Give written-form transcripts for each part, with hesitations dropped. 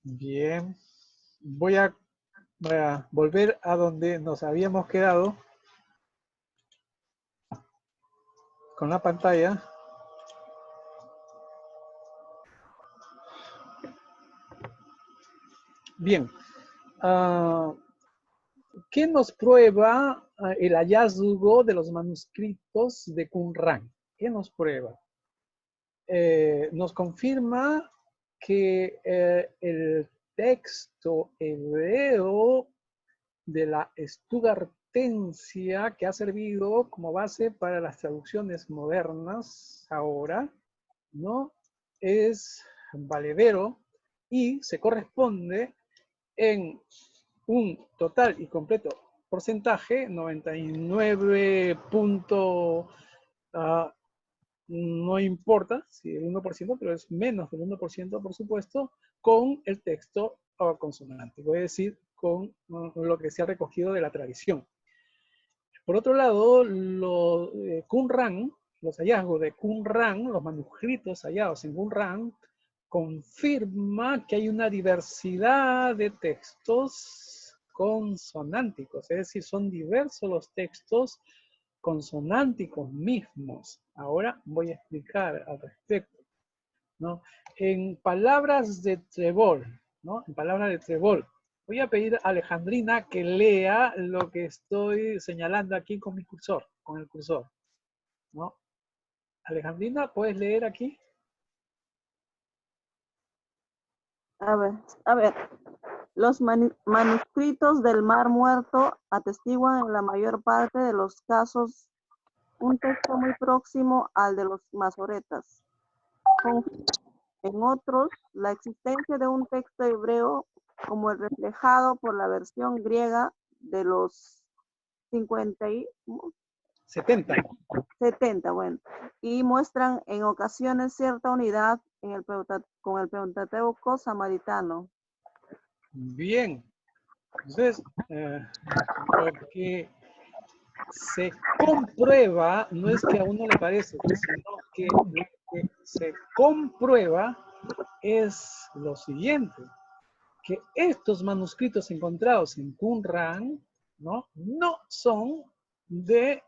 Bien, voy a volver a donde nos habíamos quedado con la pantalla. Bien, ¿qué nos prueba el hallazgo de los manuscritos de Qumran? ¿Qué nos prueba? Nos confirma que el texto hebreo de la Stuttgartensia, que ha servido como base para las traducciones modernas ahora, ¿no? Es valedero y se corresponde en un total y completo porcentaje, 99 no importa si el 1%, pero es menos del 1%, por supuesto, con el texto consonántico, es decir, con lo que se ha recogido de la tradición. Por otro lado, Qumran, los hallazgos de Qumran, los manuscritos hallados en Qumran, confirma que hay una diversidad de textos consonánticos, es decir, son diversos los textos consonánticos mismos. Ahora voy a explicar al respecto, ¿no? En palabras de Trebol, ¿no? En palabras de Trebol, voy a pedir a Alejandrina que lea lo que estoy señalando aquí con mi cursor, con el cursor, ¿no? Alejandrina, ¿puedes leer aquí? A ver, los manuscritos del Mar Muerto atestiguan en la mayor parte de los casos un texto muy próximo al de los masoretas. En otros, la existencia de un texto hebreo como el reflejado por la versión griega de los 70, bueno, y muestran en ocasiones cierta unidad en con el Pentateuco samaritano. Bien, entonces, lo que se comprueba no es que a uno le parece, sino que lo que se comprueba es lo siguiente, que estos manuscritos encontrados en Qumran, ¿no? No son de,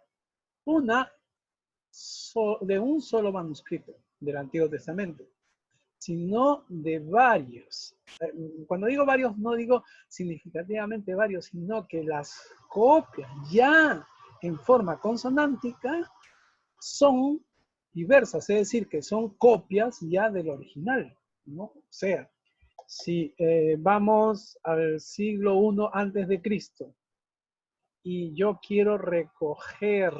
de un solo manuscrito del Antiguo Testamento, sino de varios. Cuando digo varios, no digo significativamente varios, sino que las copias ya en forma consonántica son diversas, es decir, que son copias ya del original, ¿no? O sea, si vamos al siglo I antes de Cristo y yo quiero recoger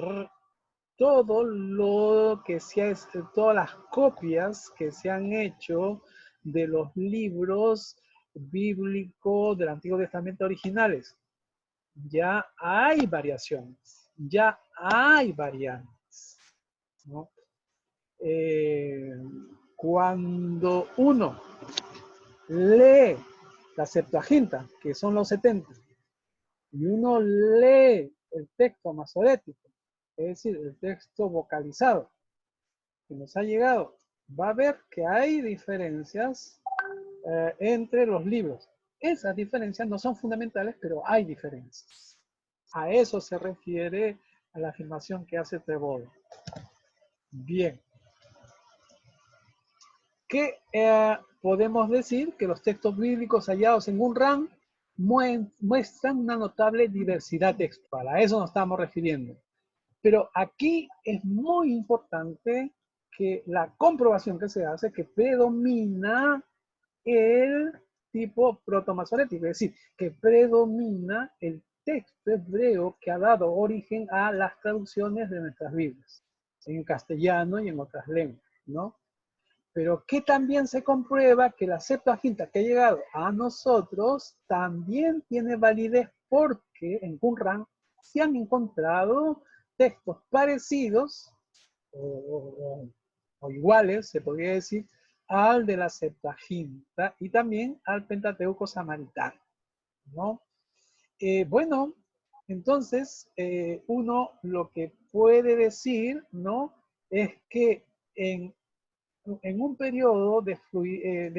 todo lo que todas las copias que se han hecho de los libros bíblicos del Antiguo Testamento originales, ya hay variaciones, ya hay variantes, ¿no? Cuando uno lee la Septuaginta, que son los 70, y uno lee el texto masorético, es decir, el texto vocalizado que nos ha llegado, va a ver que hay diferencias entre los libros. Esas diferencias no son fundamentales, pero hay diferencias. A eso se refiere a la afirmación que hace Trebol. Bien. ¿Qué podemos decir? Que los textos bíblicos hallados en Qumran muestran una notable diversidad textual. A eso nos estamos refiriendo. Pero aquí es muy importante que la comprobación que se hace, que predomina el tipo protomasorético, es decir, que predomina el texto hebreo que ha dado origen a las traducciones de nuestras Biblias, en castellano y en otras lenguas, ¿no? Pero que también se comprueba que la Septuaginta que ha llegado a nosotros también tiene validez porque en Qumran se han encontrado textos parecidos o iguales, se podría decir, al de la Septuaginta y también al Pentateuco samaritano, ¿no? Bueno, entonces uno lo que puede decir, ¿no? Es que en en un periodo de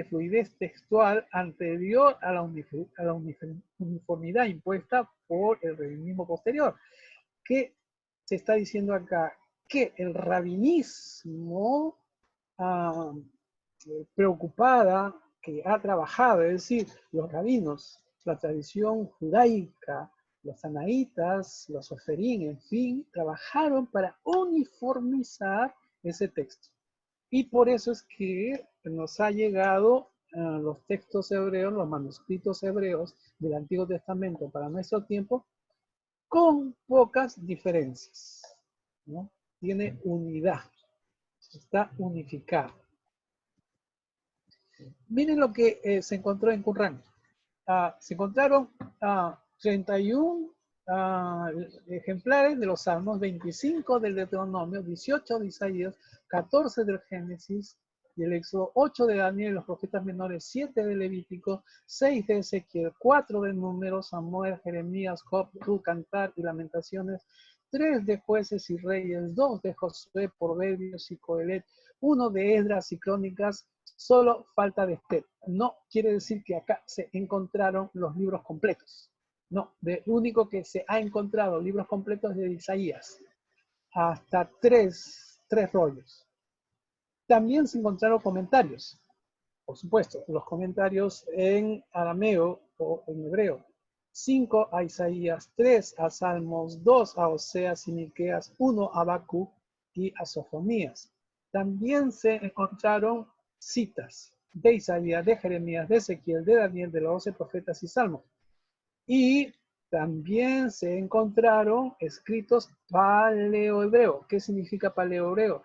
fluidez textual anterior a la uniformidad impuesta por el rabinismo posterior. ¿Qué se está diciendo acá? Que el rabinismo preocupada, que ha trabajado, es decir, los rabinos, la tradición judaica, los anaitas, los oferín, en fin, trabajaron para uniformizar ese texto. Y por eso es que nos ha llegado los textos hebreos, los manuscritos hebreos del Antiguo Testamento para nuestro tiempo, con pocas diferencias, ¿no? Tiene unidad, está unificado. Miren lo que se encontró en Qumran. Se encontraron 31 ejemplares de los Salmos, 25 del Deuteronomio, 18 de Isaías, 14 del Génesis y el Éxodo, 8 de Daniel, los profetas menores, 7 de Levítico, 6 de Ezequiel, 4 de Números, Samuel, Jeremías, Job, Ruth, Cantar y Lamentaciones, 3 de Jueces y Reyes, 2 de Josué, Proverbios y Coelet, 1 de Esdras y Crónicas. Solo falta de Esther. No quiere decir que acá se encontraron los libros completos. No, de único que se ha encontrado libros completos de Isaías. Hasta tres rollos. También se encontraron comentarios. Por supuesto, los comentarios en arameo o en hebreo. 5 a Isaías, 3 a Salmos, 2 a Oseas y Miqueas, 1 a Habacuc y a Sofonías. También se encontraron citas de Isaías, de Jeremías, de Ezequiel, de Daniel, de los 12 profetas y salmos. Y también se encontraron escritos paleohebreo. ¿Qué significa paleohebreo?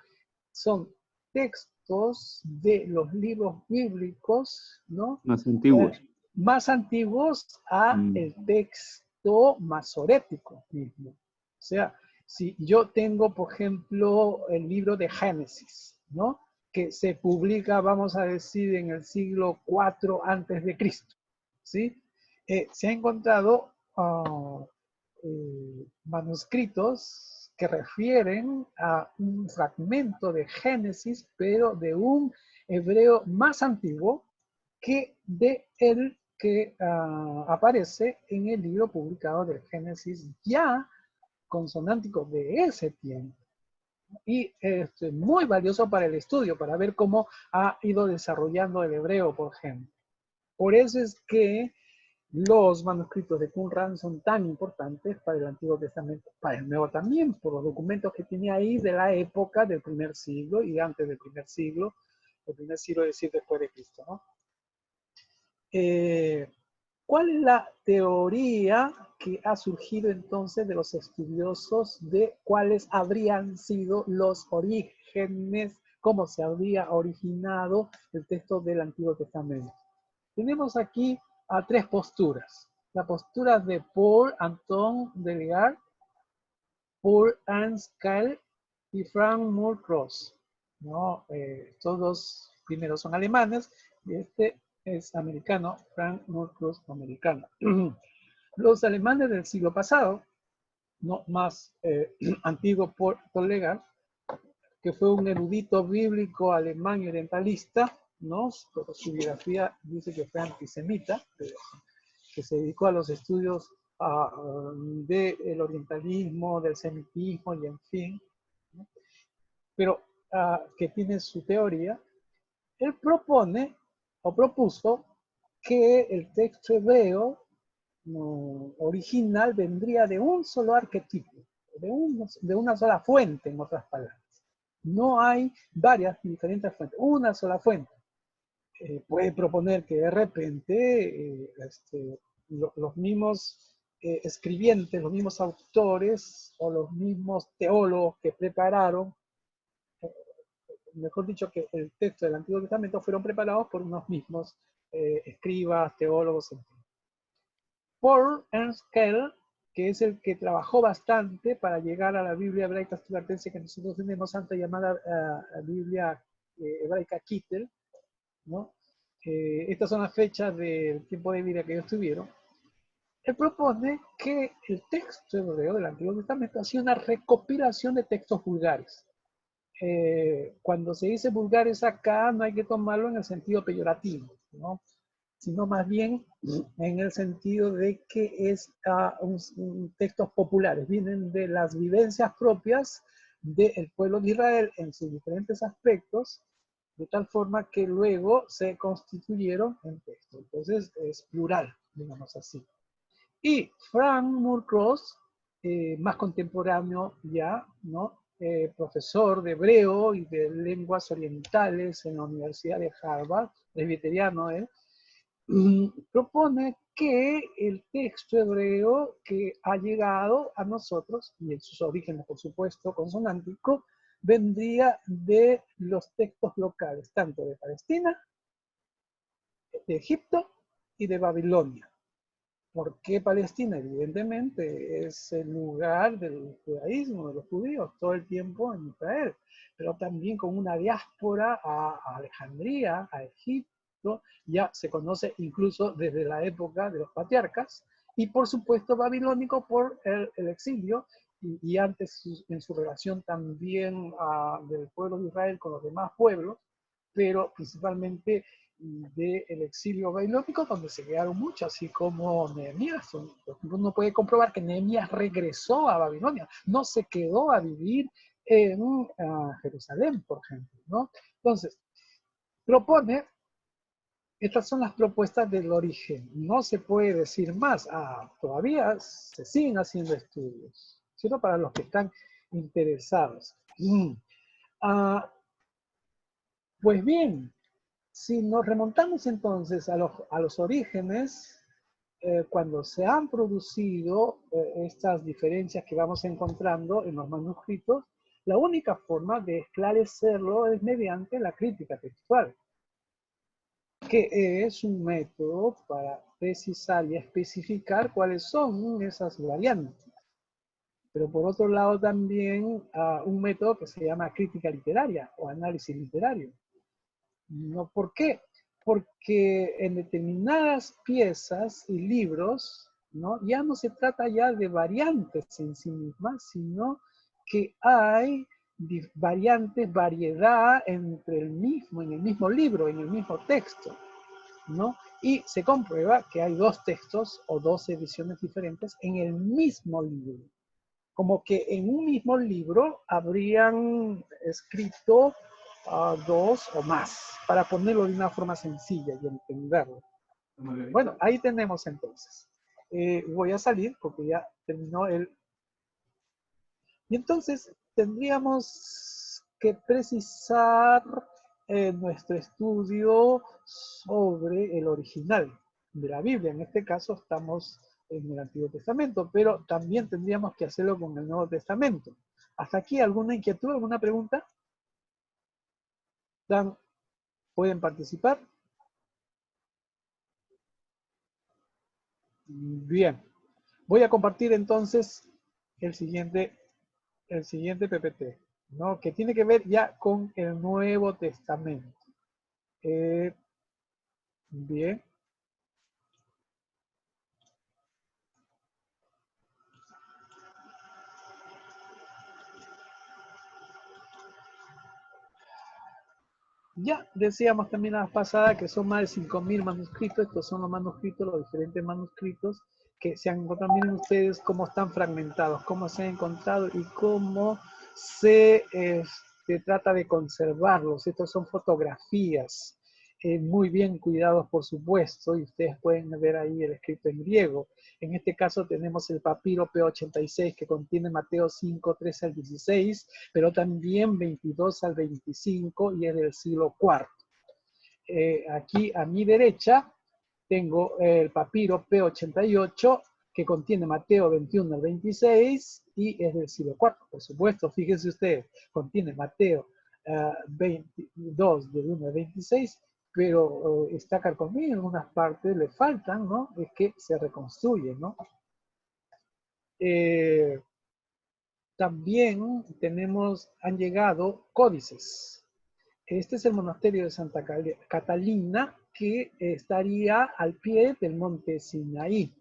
Son textos de los libros bíblicos, ¿no? Más antiguos. Más antiguos a el texto masorético mismo. O sea, si yo tengo, por ejemplo, el libro de Génesis, ¿no? Que se publica, vamos a decir, en el siglo IV antes de Cristo, ¿sí? Se ha encontrado manuscritos que refieren a un fragmento de Génesis, pero de un hebreo más antiguo que de el que aparece en el libro publicado del Génesis ya consonántico de ese tiempo. Y es muy valioso para el estudio, para ver cómo ha ido desarrollando el hebreo, por ejemplo. Por eso es que los manuscritos de Qumran son tan importantes para el Antiguo Testamento, para el Nuevo también, por los documentos que tiene ahí de la época del primer siglo y antes del primer siglo, es decir, después de Cristo, ¿no? ¿Cuál es la teoría que ha surgido entonces de los estudiosos de cuáles habrían sido los orígenes, cómo se habría originado el texto del Antiguo Testamento? Tenemos aquí a tres posturas. La postura de Paul Anton Delegar, Paul Ernst Keil y Frank Moore-Cross, ¿no? Estos dos primeros son alemanes y este es americano, Frank Moore-Cross americano. Los alemanes del siglo pasado, no más antiguo Paul Delegar, que fue un erudito bíblico alemán y orientalista, ¿no? Su biografía dice que fue antisemita, que se dedicó a los estudios del orientalismo, del semitismo y en fin, ¿no? Pero que tiene su teoría. Él propone o propuso que el texto hebreo original vendría de un solo arquetipo, de una sola fuente, en otras palabras. No hay varias diferentes fuentes, una sola fuente. Puede proponer que de repente los mismos escribientes, los mismos autores o los mismos teólogos que prepararon, mejor dicho, que el texto del Antiguo Testamento fueron preparados por unos mismos escribas, teólogos, en fin. Paul Ernst Keil, que es el que trabajó bastante para llegar a la Biblia hebraica estudiantense que nosotros tenemos antes llamada Biblia hebraica Kittel, ¿no? Estas son las fechas del tiempo de vida que ellos tuvieron. Él propone que el texto hebreo del Antiguo Testamento ha sido una recopilación de textos vulgares. cuando se dice vulgares acá, no hay que tomarlo en el sentido peyorativo, ¿no? Sino más bien en el sentido de que es textos populares, vienen de las vivencias propias del pueblo de Israel en sus diferentes aspectos, de tal forma que luego se constituyeron en texto. Entonces es plural, digamos así. Y Frank Moorcross, más contemporáneo ya, ¿no? Profesor de hebreo y de lenguas orientales en la Universidad de Harvard, presbiteriano, propone que el texto hebreo que ha llegado a nosotros, y en sus orígenes, por supuesto, consonántico, vendría de los textos locales, tanto de Palestina, de Egipto y de Babilonia. ¿Por qué Palestina? Evidentemente es el lugar del judaísmo, de los judíos, todo el tiempo en Israel, pero también con una diáspora a Alejandría, a Egipto, ya se conoce incluso desde la época de los patriarcas, y por supuesto babilónico por el exilio, y antes en su relación también del pueblo de Israel con los demás pueblos, pero principalmente del exilio babilónico, donde se quedaron muchos, así como Nehemías. Uno puede comprobar que Nehemías regresó a Babilonia, no se quedó a vivir en Jerusalén, por ejemplo, ¿no? Entonces, propone, estas son las propuestas del origen, no se puede decir más. Todavía se siguen haciendo estudios, ¿cierto? Para los que están interesados. Pues bien, si nos remontamos entonces a los orígenes, cuando se han producido estas diferencias que vamos encontrando en los manuscritos, la única forma de esclarecerlo es mediante la crítica textual, que es un método para precisar y especificar cuáles son esas variantes. Pero por otro lado también un método que se llama crítica literaria o análisis literario. ¿No? ¿Por qué? Porque en determinadas piezas y libros, ¿no? Ya no se trata ya de variantes en sí mismas, sino que hay variantes, variedad entre en el mismo libro, en el mismo texto, ¿no? Y se comprueba que hay dos textos o dos ediciones diferentes en el mismo libro. Como que en un mismo libro habrían escrito dos o más, para ponerlo de una forma sencilla y entenderlo. Bueno, ahí tenemos entonces. Voy a salir porque ya terminó el... Y entonces tendríamos que precisar nuestro estudio sobre el original de la Biblia. En este caso estamos en el Antiguo Testamento, pero también tendríamos que hacerlo con el Nuevo Testamento. ¿Hasta aquí alguna inquietud, alguna pregunta? Dan, ¿pueden participar? Bien. Voy a compartir entonces el siguiente PPT, ¿no? Que tiene que ver ya con el Nuevo Testamento. Bien. Ya decíamos también la vez pasada que son más de 5.000 manuscritos. Estos son los manuscritos, los diferentes manuscritos que se han encontrado. Miren ustedes cómo están fragmentados, cómo se han encontrado y cómo se trata de conservarlos. Estos son fotografías muy bien cuidados, por supuesto, y ustedes pueden ver ahí el escrito en griego. En este caso tenemos el papiro P86 que contiene Mateo 5, 13 al 16, pero también 22 al 25 y es del siglo IV. Aquí a mi derecha tengo el papiro P88 que contiene Mateo 21 al 26 y es del siglo IV. Por supuesto, fíjense ustedes, contiene Mateo 22 del 1 al 26, pero está carcomido en algunas partes, le faltan, ¿no? Es que se reconstruye, ¿no? También han llegado códices. Este es el monasterio de Santa Catalina, que estaría al pie del monte Sinaí.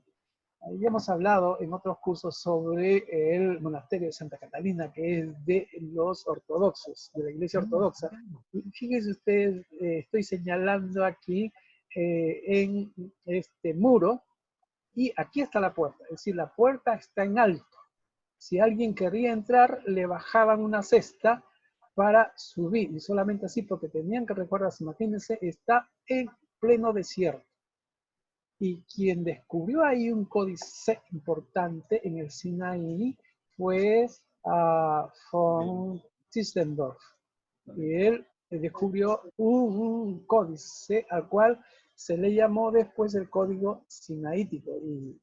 Ahí hemos hablado en otros cursos sobre el monasterio de Santa Catalina, que es de los ortodoxos, de la iglesia ortodoxa. Y fíjense ustedes, estoy señalando aquí en este muro, y aquí está la puerta, es decir, la puerta está en alto. Si alguien quería entrar, le bajaban una cesta para subir, y solamente así, porque tenían que recordar, imagínense, está en pleno desierto. Y quien descubrió ahí un códice importante en el Sinaí fue von Tischendorf. Y él descubrió un códice al cual se le llamó después el código sinaítico. Y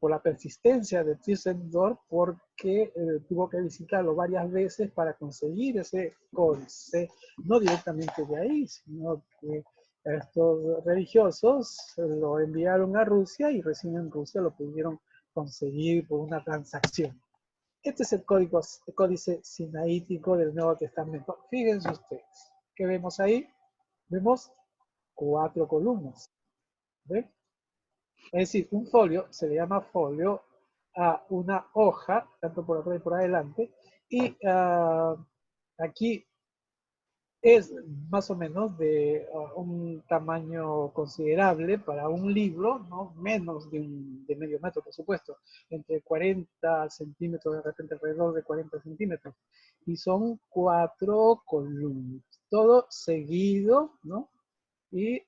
por la persistencia de Tischendorf, porque tuvo que visitarlo varias veces para conseguir ese códice, no directamente de ahí, sino que estos religiosos lo enviaron a Rusia y recién en Rusia lo pudieron conseguir por una transacción. Este es el códice sinaítico del Nuevo Testamento. Fíjense ustedes, ¿qué vemos ahí? Vemos 4 columnas. ¿Ven? Es decir, un folio se le llama folio a una hoja, tanto por atrás y por adelante, y aquí es más o menos de un tamaño considerable para un libro, ¿no? Menos de medio metro, por supuesto, entre 40 centímetros, de repente alrededor de 40 centímetros. Y son 4 columnas, todo seguido, ¿no? Y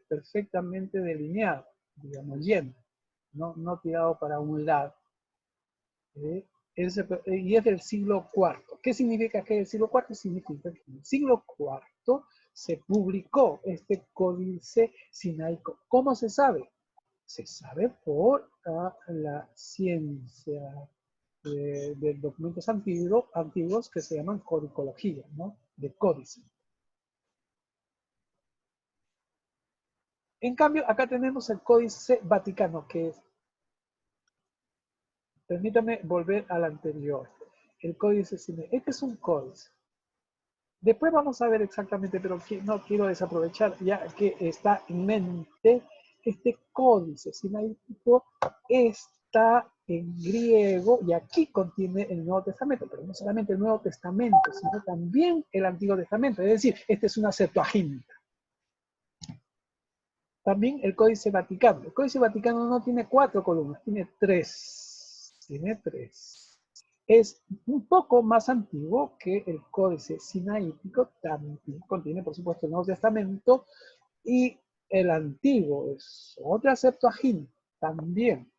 perfectamente delineado, digamos, lleno, no tirado para un lado. Y es del siglo IV. ¿Qué significa que el siglo IV? Significa que en el siglo IV se publicó este códice sinaico. ¿Cómo se sabe? Se sabe por la ciencia de documentos antiguos que se llaman codicología, ¿no? De códice. En cambio, acá tenemos el Códice Vaticano, que es, permítame volver al anterior, el Códice Sinaico. Este es un códice. Después vamos a ver exactamente, pero no quiero desaprovechar ya que está en mente, este Códice Sinaico está en griego y aquí contiene el Nuevo Testamento, pero no solamente el Nuevo Testamento, sino también el Antiguo Testamento, es decir, esta es una Septuaginta. También el Códice Vaticano. El Códice Vaticano no tiene 4 columnas, tiene 3. Tiene 3. Es un poco más antiguo que el Códice Sinaítico, también contiene, por supuesto, el Nuevo Testamento, y el Antiguo es otra Septuaginta, también,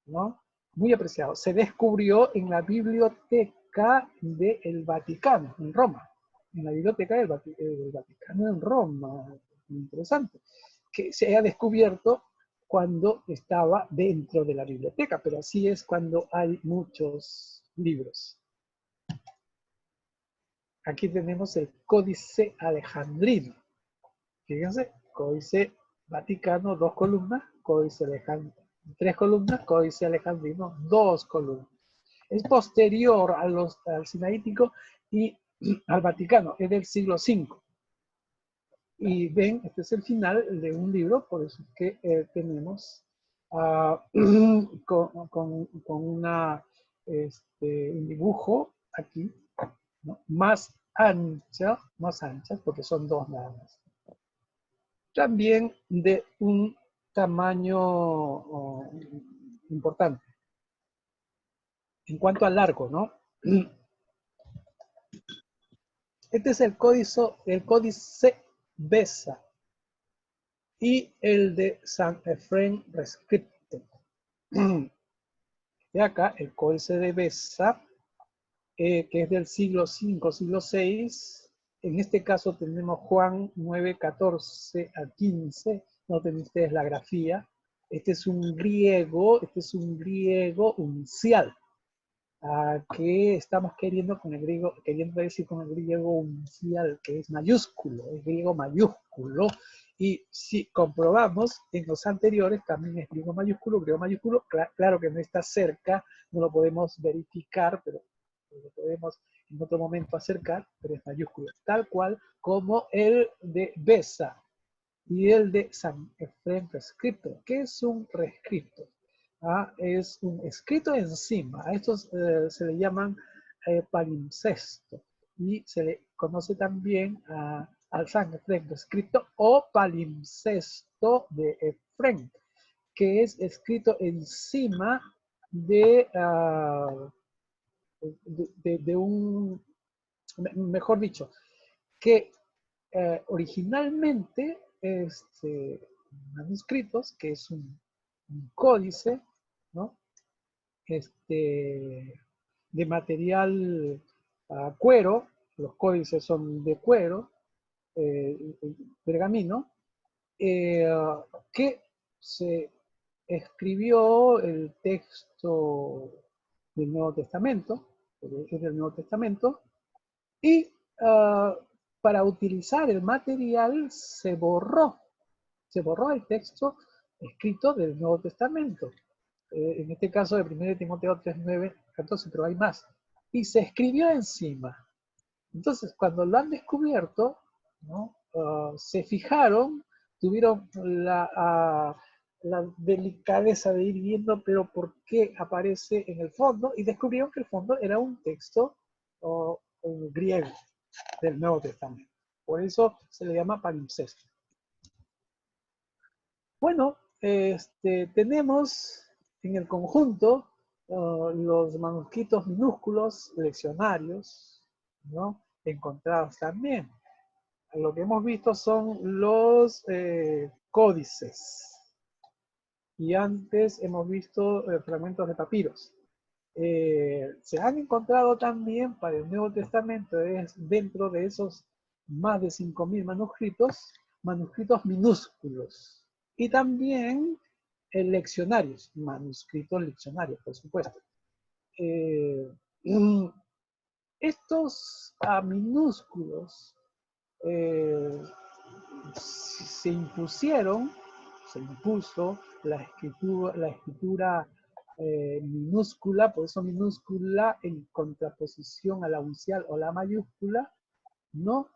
¿no? Muy apreciado. Se descubrió en la biblioteca del Vaticano, en Roma. En la biblioteca del Vaticano en Roma. Muy interesante. Que se haya descubierto cuando estaba dentro de la biblioteca, pero así es cuando hay muchos libros. Aquí tenemos el Códice Alejandrino. Fíjense, Códice Vaticano, 2 columnas, Códice Alejandrino, 3 columnas, Códice Alejandrino, 2 columnas. Es posterior al Sinaítico y al Vaticano, es del siglo V. Y ven, este es el final de un libro, por eso es que tenemos con un dibujo aquí, ¿no? Más anchas, porque son 2 nada más. También de un tamaño importante. En cuanto al largo, ¿no? Este es el códice Beza y el de San Efrén Rescripto. Y acá el códice de Beza, que es del siglo V, siglo VI. En este caso tenemos Juan 9, 14 a 15. Noten ustedes la grafía. Este es un griego uncial. ¿Qué estamos queriendo con el griego? Queriendo decir con el griego uncial, que es mayúsculo, es griego mayúsculo. Y si comprobamos en los anteriores, también es griego mayúsculo, claro que no está cerca, no lo podemos verificar, pero lo podemos en otro momento acercar, pero es mayúsculo, tal cual como el de Beza y el de San Efrén Rescripto. ¿Qué es un rescripto? es un escrito encima. A estos se le llaman palimpsesto y se le conoce también al San Efrem escrito o palimpsesto de Efrem, que es escrito encima de, de un, mejor dicho, que originalmente manuscritos, que es un códice, ¿no? De material cuero, los códices son de cuero, pergamino, que se escribió el texto del Nuevo Testamento, es del Nuevo Testamento, y para utilizar el material se borró el texto escrito del Nuevo Testamento. En este caso de 1 Timoteo 3, 9, 14, pero hay más. Y se escribió encima. Entonces, cuando lo han descubierto, ¿no? Se fijaron, tuvieron la delicadeza de ir viendo, pero por qué aparece en el fondo, y descubrieron que el fondo era un texto griego del Nuevo Testamento. Por eso se le llama palimpsesto. Bueno, tenemos en el conjunto los manuscritos minúsculos leccionarios, ¿no? Encontrados también. Lo que hemos visto son los códices. Y antes hemos visto fragmentos de papiros. Se han encontrado también para el Nuevo Testamento, dentro de esos más de 5.000 manuscritos, manuscritos minúsculos. Y también leccionarios, manuscritos leccionarios, por supuesto. Estos minúsculos se impuso la escritura minúscula, por eso minúscula en contraposición a la uncial o la mayúscula, ¿no?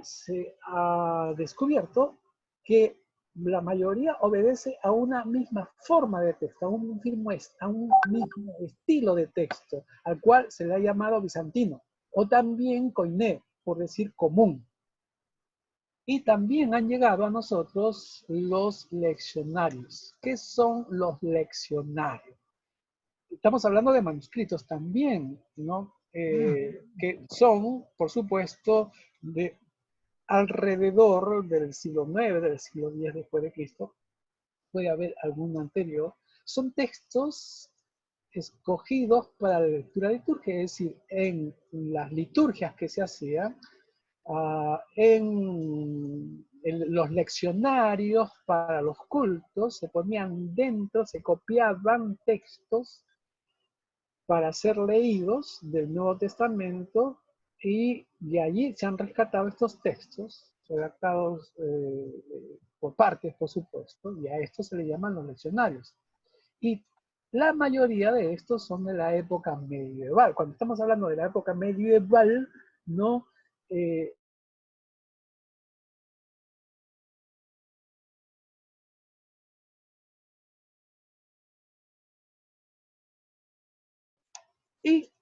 Se ha descubierto que la mayoría obedece a una misma forma de texto, a un mismo estilo de texto, al cual se le ha llamado bizantino, o también koiné, por decir común. Y también han llegado a nosotros los leccionarios. ¿Qué son los leccionarios? Estamos hablando de manuscritos también, ¿no? Que son, por supuesto, de alrededor del siglo IX, del siglo X después de Cristo. Puede haber alguno anterior. Son textos escogidos para la lectura litúrgica, es decir, en las liturgias que se hacían, en los leccionarios para los cultos, se ponían dentro, se copiaban textos para ser leídos del Nuevo Testamento, y de allí se han rescatado estos textos, redactados por partes, por supuesto, y a estos se le llaman los leccionarios. Y la mayoría de estos son de la época medieval. Cuando estamos hablando de la época medieval, ¿no? Y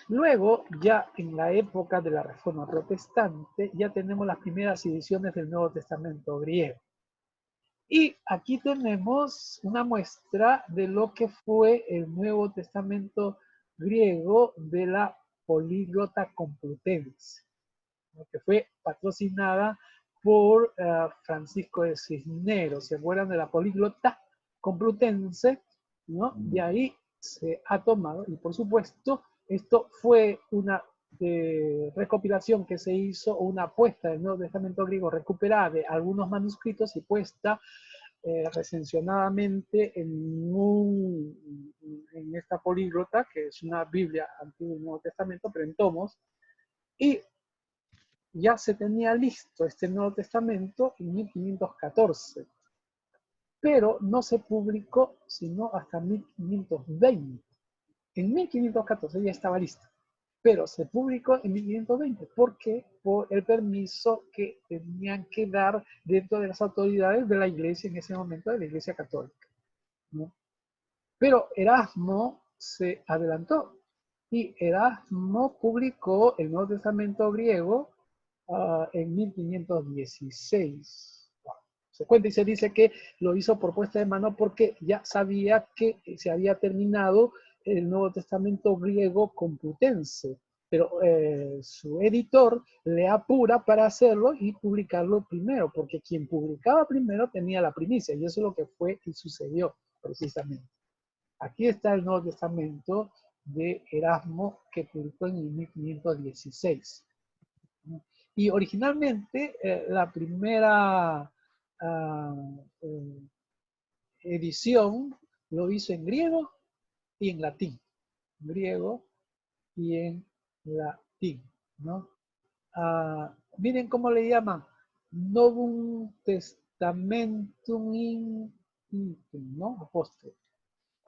luego, ya en la época de la Reforma Protestante, ya tenemos las primeras ediciones del Nuevo Testamento griego. Y aquí tenemos una muestra de lo que fue el Nuevo Testamento griego de la Políglota Complutense, que fue patrocinada por Francisco de Cisneros. ¿Se acuerdan de la Políglota Complutense? ¿No? De ahí se ha tomado, y por supuesto, esto fue una recopilación que se hizo, una apuesta del Nuevo Testamento griego recuperada de algunos manuscritos y puesta recensionadamente en esta políglota, que es una Biblia antigua del Nuevo Testamento, pero en tomos, y ya se tenía listo este Nuevo Testamento en 1514, pero no se publicó sino hasta 1520. En 1514 ya estaba listo, pero se publicó en 1520. ¿Por qué? Por el permiso que tenían que dar dentro de las autoridades de la iglesia en ese momento, de la iglesia católica, ¿no? Pero Erasmo se adelantó y Erasmo publicó el Nuevo Testamento griego en 1516. Se cuenta y se dice que lo hizo por puesta de mano porque ya sabía que se había terminado el Nuevo Testamento griego complutense, pero su editor le apura para hacerlo y publicarlo primero, porque quien publicaba primero tenía la primicia, y eso es lo que fue y sucedió precisamente. Aquí está el Nuevo Testamento de Erasmo que publicó en el 1516. Y originalmente la primera edición lo hizo en griego y en latín. Griego y en latín, ¿no? Miren cómo le llaman. Novum Testamentum in, ¿no? Apóstol.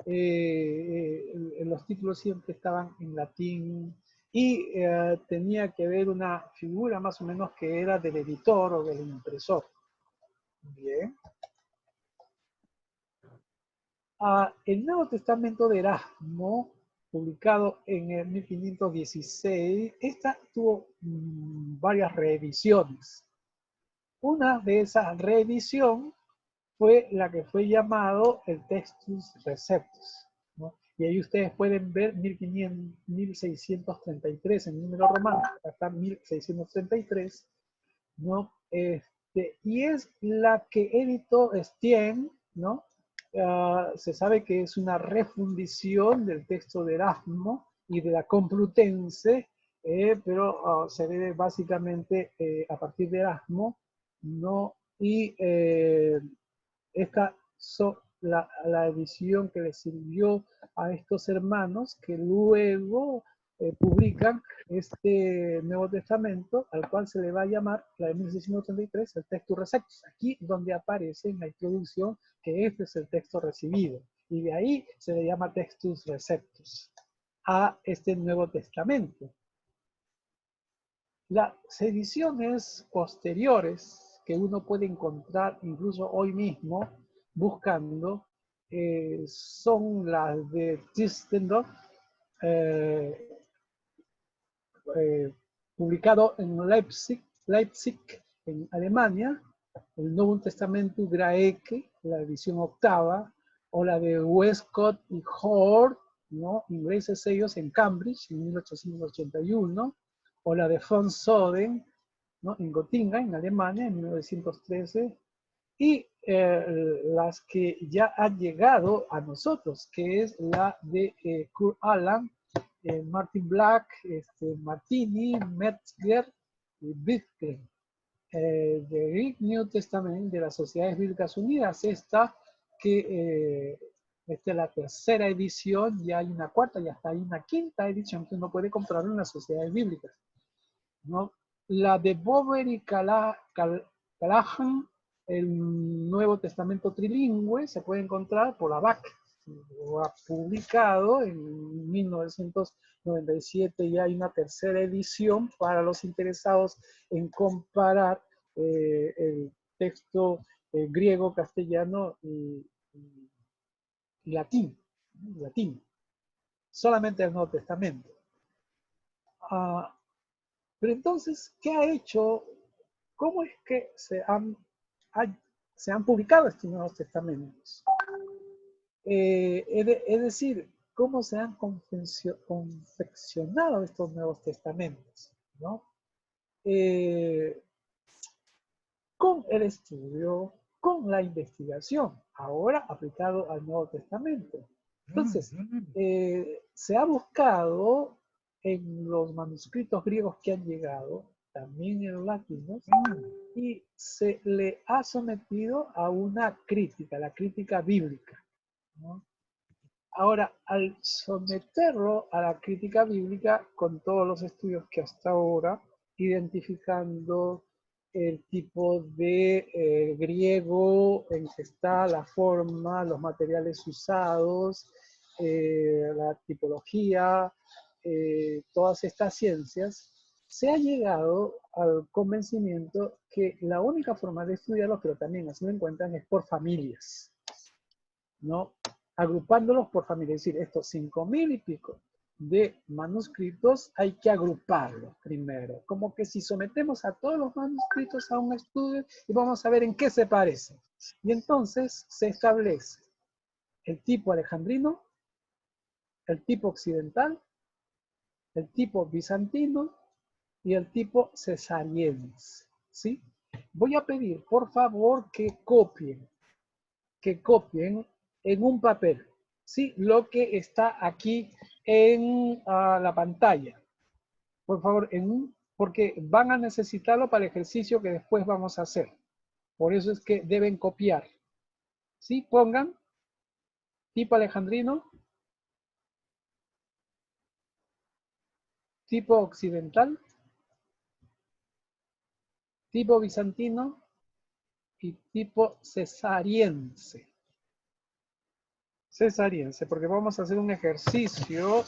Los títulos siempre estaban en latín y tenía que ver una figura más o menos que era del editor o del impresor. Bien. El Nuevo Testamento de Erasmo, publicado en el 1516, esta tuvo varias reediciones. Una de esas reediciones fue la que fue llamado el Textus Receptus, ¿no? Y ahí ustedes pueden ver 1633 en número romano, hasta 1633, ¿no? Y es la que editó Stieng, ¿no? Se sabe que es una refundición del texto de Erasmo y de la Complutense, pero se debe básicamente a partir de Erasmo, ¿no? Y esta la edición que le sirvió a estos hermanos que luego publican este Nuevo Testamento, al cual se le va a llamar, la de 1633, el Textus Receptus. Aquí donde aparece en la introducción que este es el texto recibido. Y de ahí se le llama Textus Receptus a este Nuevo Testamento. Las ediciones posteriores que uno puede encontrar incluso hoy mismo buscando son las de Tschistendorf, publicado en Leipzig, en Alemania, el Nuevo Testamento Graeque, la edición octava, o la de Westcott y Hort, ¿no? Ingleses ellos en Cambridge en 1881, o la de von Soden, ¿no? En Göttingen, en Alemania, en 1913, y las que ya han llegado a nosotros, que es la de Kurt Aland, Martin Black, Martini, Metzger y Wittgen. The Greek New Testament de las Sociedades Bíblicas Unidas, esta que esta es la tercera edición, ya hay una cuarta y hasta hay una quinta edición que uno puede comprar en las Sociedades Bíblicas, ¿no? La de Bover y Callahan, el Nuevo Testamento Trilingüe, se puede encontrar por la BAC. Lo ha publicado en 1997 y hay una tercera edición para los interesados en comparar el texto griego, castellano y latín. Solamente el Nuevo Testamento. Pero entonces, ¿qué ha hecho? ¿Cómo es que se han publicado estos Nuevos Testamentos? Es decir, ¿cómo se han confeccionado estos Nuevos Testamentos? ¿No? Con el estudio, con la investigación, ahora aplicado al Nuevo Testamento. Entonces, se ha buscado en los manuscritos griegos que han llegado, también en los latinos, y se le ha sometido a una crítica, la crítica bíblica, ¿no? Ahora, al someterlo a la crítica bíblica, con todos los estudios que hasta ahora, identificando el tipo de griego en que está, la forma, los materiales usados, la tipología, todas estas ciencias, se ha llegado al convencimiento que la única forma de estudiarlo, pero también así lo encuentran, es por familias, ¿no? agrupándolos por familia. Es decir, estos 5.000 y pico de manuscritos hay que agruparlos primero. Como que si sometemos a todos los manuscritos a un estudio y vamos a ver en qué se parecen. Y entonces se establece el tipo alejandrino, el tipo occidental, el tipo bizantino y el tipo cesariense, ¿sí? Voy a pedir, por favor, que copien en un papel, ¿sí? Lo que está aquí en la pantalla. Por favor, porque van a necesitarlo para el ejercicio que después vamos a hacer. Por eso es que deben copiar. ¿Sí? Pongan tipo alejandrino, tipo occidental, tipo bizantino y tipo cesariense. Cesariense, porque vamos a hacer un ejercicio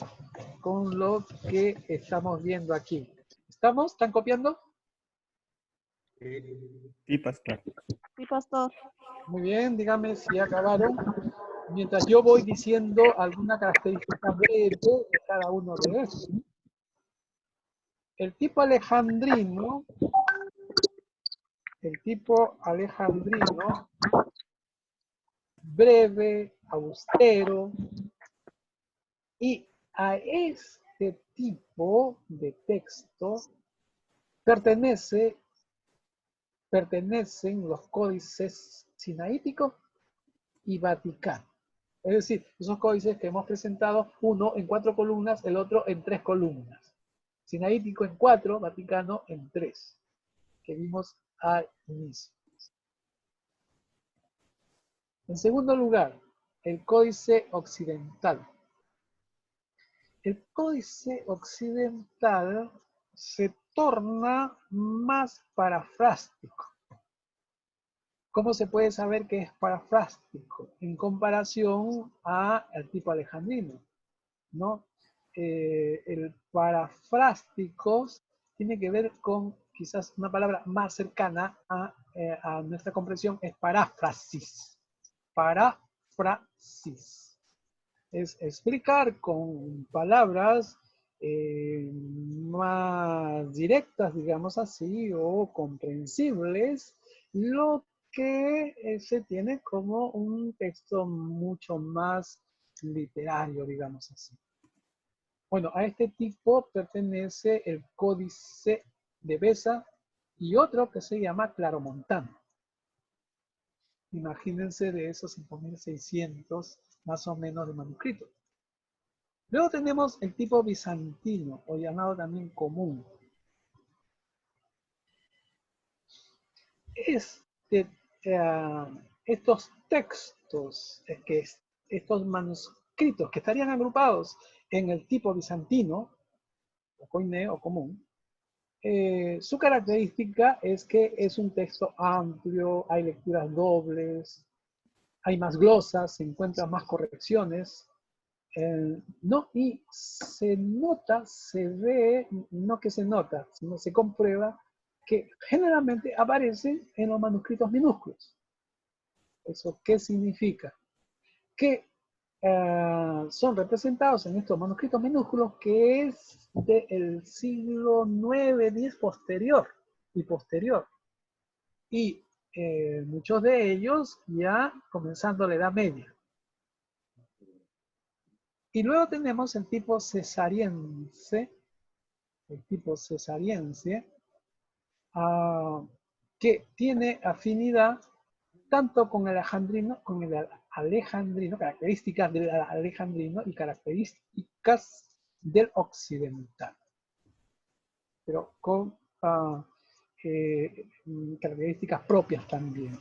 con lo que estamos viendo aquí. ¿Estamos? ¿Están copiando? Sí, pastor. Sí, pastor. Muy bien, dígame si acabaron. Mientras yo voy diciendo alguna característica breve de cada uno de estos. El tipo alejandrino, breve, austero, y a este tipo de texto pertenecen los códices sinaíticos y Vaticano. Es decir, esos códices que hemos presentado, uno en 4 columnas, el otro en 3 columnas. Sinaítico en 4, Vaticano en 3, que vimos al inicio. En segundo lugar, el códice occidental. El códice occidental se torna más parafrástico. ¿Cómo se puede saber que es parafrástico? En comparación al tipo alejandrino, ¿no? El parafrástico tiene que ver con quizás una palabra más cercana a nuestra comprensión, es paráfrasis. Paráfrasis. Es explicar con palabras más directas, digamos así, o comprensibles, lo que se tiene como un texto mucho más literario, digamos así. Bueno, a este tipo pertenece el Códice de Beza y otro que se llama Claromontano. Imagínense de esos 5.600 más o menos de manuscritos. Luego tenemos el tipo bizantino, o llamado también común. Estos textos, estos manuscritos que estarían agrupados en el tipo bizantino, o koiné o común, su característica es que es un texto amplio, hay lecturas dobles, hay más glosas, se encuentran más correcciones, no, y se nota, se ve, no que se nota, sino se comprueba que generalmente aparecen en los manuscritos minúsculos. ¿Eso qué significa? Que son representados en estos manuscritos minúsculos que es del siglo IX, X posterior y posterior. Y muchos de ellos ya comenzando la Edad Media. Y luego tenemos el tipo cesariense, que tiene afinidad tanto con el alejandrino, características del alejandrino y características del occidental, pero con características propias también.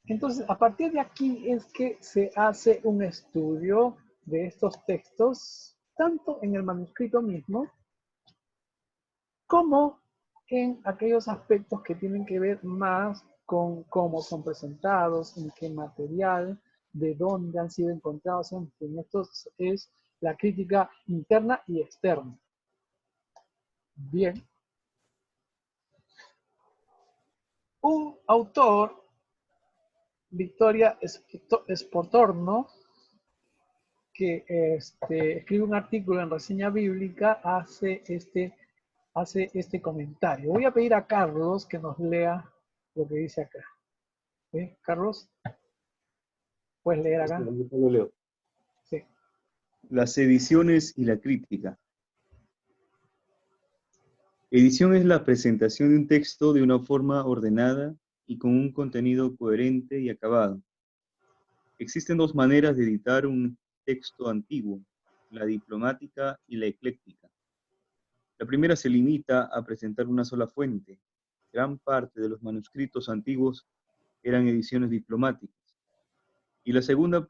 Entonces, a partir de aquí es que se hace un estudio de estos textos, tanto en el manuscrito mismo, como en aquellos aspectos que tienen que ver más con cómo son presentados, en qué material, de dónde han sido encontrados. En esto es la crítica interna y externa. Bien. Un autor Victoria Esportorno, que escribe un artículo en Reseña Bíblica, hace este comentario. Voy a pedir a Carlos que nos lea lo que dice acá. ¿Sí? Carlos, ¿puedes leer acá? Lo leo. Sí. Las ediciones y la crítica. Edición es la presentación de un texto de una forma ordenada y con un contenido coherente y acabado. Existen dos maneras de editar un texto antiguo, la diplomática y la ecléctica. La primera se limita a presentar una sola fuente. Gran parte de los manuscritos antiguos eran ediciones diplomáticas. Y la segunda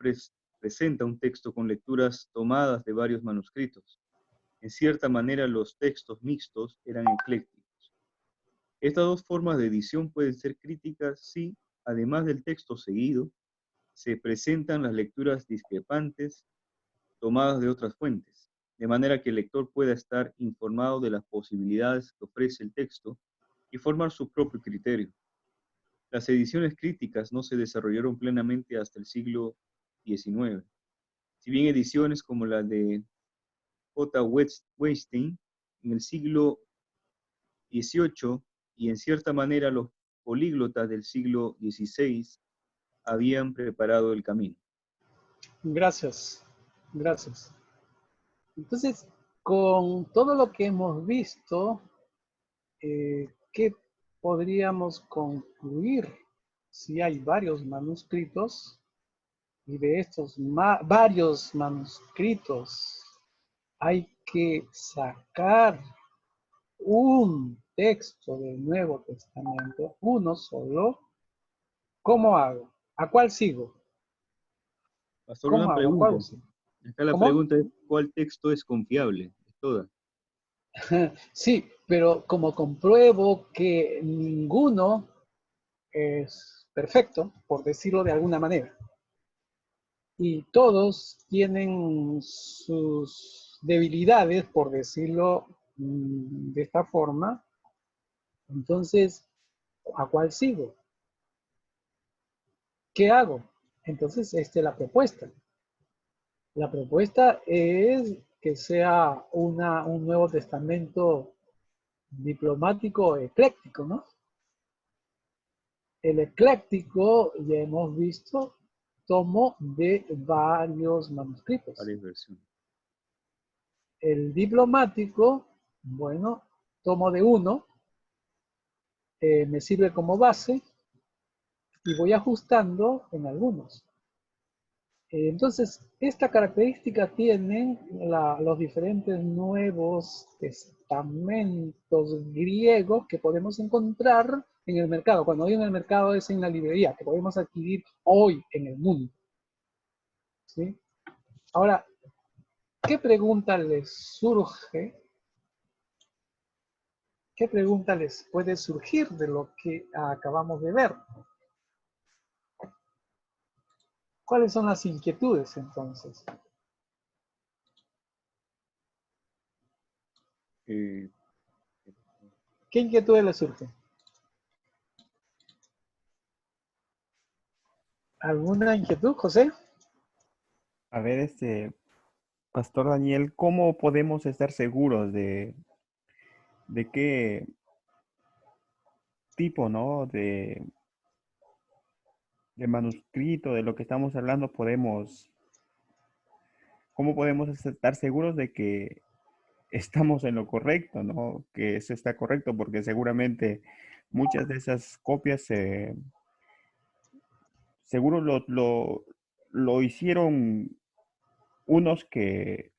presenta un texto con lecturas tomadas de varios manuscritos. En cierta manera, los textos mixtos eran eclécticos. Estas dos formas de edición pueden ser críticas si, además del texto seguido, se presentan las lecturas discrepantes tomadas de otras fuentes, de manera que el lector pueda estar informado de las posibilidades que ofrece el texto y formar su propio criterio. Las ediciones críticas no se desarrollaron plenamente hasta el siglo XIX. Si bien ediciones como la de J. Wettstein en el siglo XVIII y en cierta manera los políglotas del siglo XVI habían preparado el camino. Gracias, gracias. Entonces, con todo lo que hemos visto, ¿qué podríamos concluir? Si hay varios manuscritos y de estos varios manuscritos hay que sacar un texto del Nuevo Testamento, uno solo, ¿cómo hago? ¿A cuál sigo? Pastor, ¿Cómo una hago? ¿A pregunta. cuál sigo? Acá la ¿Cómo? pregunta es, ¿cuál texto es confiable? Es toda. Sí, pero como compruebo que ninguno es perfecto, por decirlo de alguna manera, y todos tienen sus debilidades, por decirlo de esta forma, entonces, ¿a cuál sigo? ¿Qué hago? Entonces, esta es la propuesta. La propuesta es que sea un Nuevo Testamento diplomático ecléctico, ¿no? El ecléctico, ya hemos visto, tomo de varios manuscritos. Varias versiones. El diplomático, bueno, tomo de uno, me sirve como base y voy ajustando en algunos. Entonces, esta característica tienen los diferentes nuevos testamentos griegos que podemos encontrar en el mercado. Cuando digo en el mercado es en la librería, que podemos adquirir hoy en el mundo. ¿Sí? Ahora, ¿qué pregunta les surge? ¿Qué pregunta les puede surgir de lo que acabamos de ver? ¿Cuáles son las inquietudes entonces? Eh, ¿Qué inquietudes les surgen? ¿Alguna inquietud, José? A ver, Pastor Daniel, ¿cómo podemos estar seguros de qué tipo, ¿no? De manuscrito, de lo que estamos hablando, cómo podemos estar seguros de que estamos en lo correcto, ¿no? Que eso está correcto, porque seguramente muchas de esas copias seguro lo hicieron unos que,